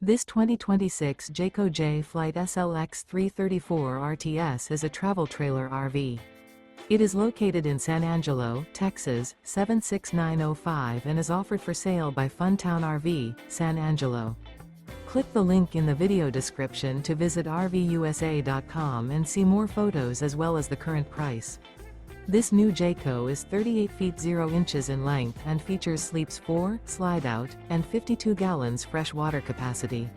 This 2026 Jayco Jay Flight SLX 334 RTS is a travel trailer RV. It is located in San Angelo, Texas, 76905 and is offered for sale by Funtown RV, San Angelo. Click the link in the video description to visit RVUSA.com and see more photos as well as the current price. This new Jayco is 38 feet 0 inches in length and features sleeps 4, Slideout, and 52 gallons fresh water capacity.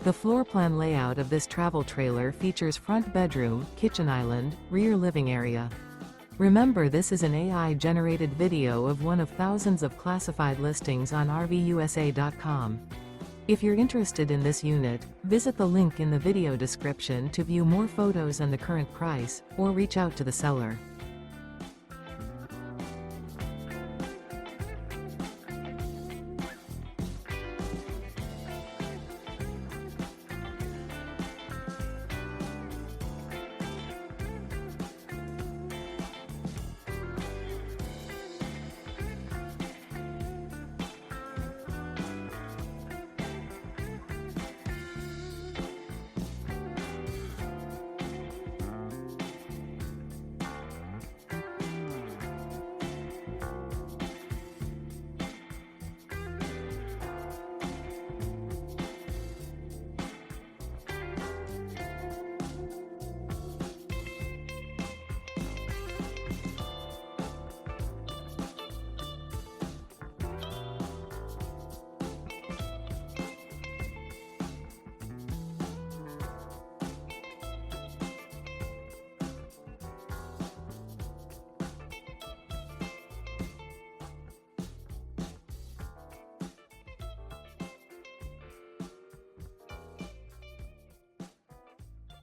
The floor plan layout of this travel trailer features front bedroom, kitchen island, rear living area. Remember, this is an AI-generated video of one of thousands of classified listings on RVUSA.com. If you're interested in this unit, visit the link in the video description to view more photos and the current price, or reach out to the seller.